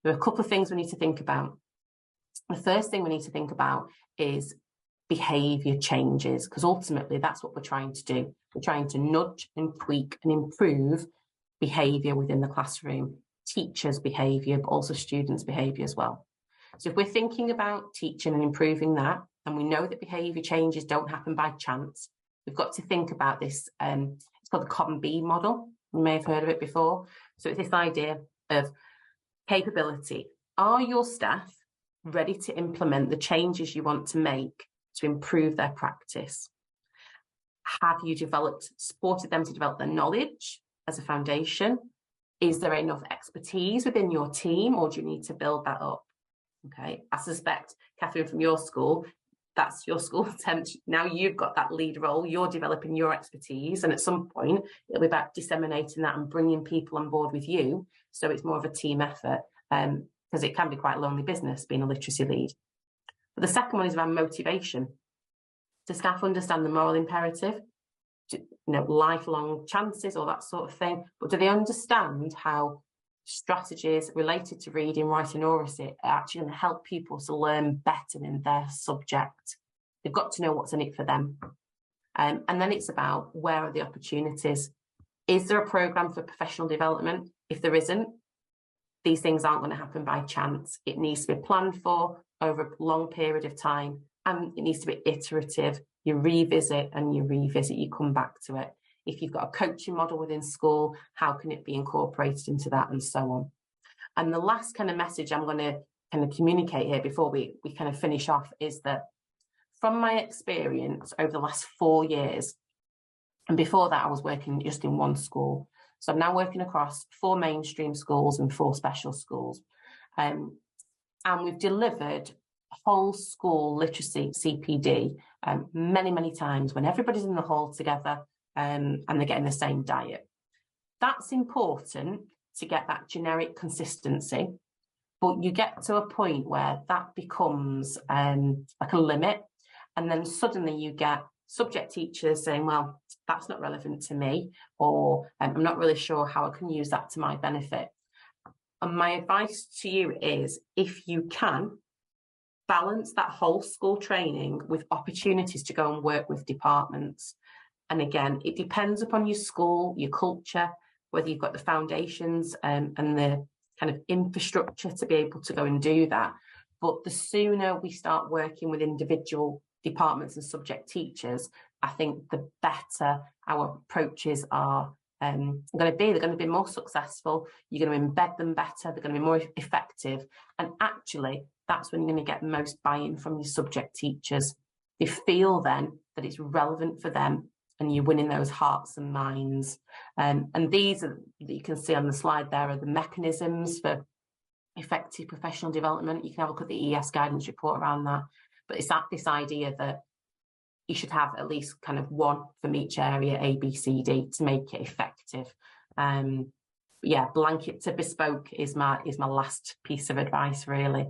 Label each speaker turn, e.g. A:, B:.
A: There are a couple of things we need to think about. The first thing we need to think about is behaviour changes, because ultimately that's what we're trying to do. We're trying to nudge and tweak and improve behaviour within the classroom, teachers' behaviour, but also students' behaviour as well. So if we're thinking about teaching and improving that, and we know that behaviour changes don't happen by chance, we've got to think about this. It's called the Common B model. You may have heard of it before. So it's this idea of capability. Are your staff ready to implement the changes you want to make to improve their practice? Have you supported them to develop their knowledge as a foundation? Is there enough expertise within your team, or do you need to build that up? Okay, I suspect, Catherine, from your school, that's your school attempt. Now you've got that lead role, you're developing your expertise, and at some point it'll be about disseminating that and bringing people on board with you, so it's more of a team effort, because it can be quite a lonely business being a literacy lead. But the second one is around motivation. Do staff understand the moral imperative? Lifelong chances, or that sort of thing, but do they understand how strategies related to reading, writing, oracy are actually going to help people to learn better in their subject? They've got to know what's in it for them. And then it's about, where are the opportunities? Is there a programme for professional development? If there isn't, these things aren't going to happen by chance. It needs to be planned for over a long period of time, and it needs to be iterative. You revisit and you revisit, you come back to it. If you've got a coaching model within school, how can it be incorporated into that, and so on? And the last kind of message I'm going to kind of communicate here before we kind of finish off is that, from my experience over the last 4 years, and before that I was working just in one school, so I'm now working across 4 mainstream schools and 4 special schools, and we've delivered whole school literacy CPD many times when everybody's in the hall together, and they're getting the same diet. That's important to get that generic consistency, but you get to a point where that becomes like a limit, and then suddenly you get subject teachers saying, well, that's not relevant to me, or I'm not really sure how I can use that to my benefit. And my advice to you is, if you can, balance that whole school training with opportunities to go and work with departments. And again, it depends upon your school, your culture, whether you've got the foundations and the kind of infrastructure to be able to go and do that. But the sooner we start working with individual departments and subject teachers, I think the better our approaches are going to be. They're going to be more successful. You're going to embed them better. They're going to be more effective. And actually, that's when you're going to get most buy-in from your subject teachers. They feel then that it's relevant for them, and you're winning those hearts and minds. And these are, that you can see on the slide there, are the mechanisms for effective professional development. You can have a look at the ES guidance report around that. But it's this idea that you should have at least kind of one from each area, A, B, C, D, to make it effective. Yeah, blanket to bespoke is my last piece of advice, really.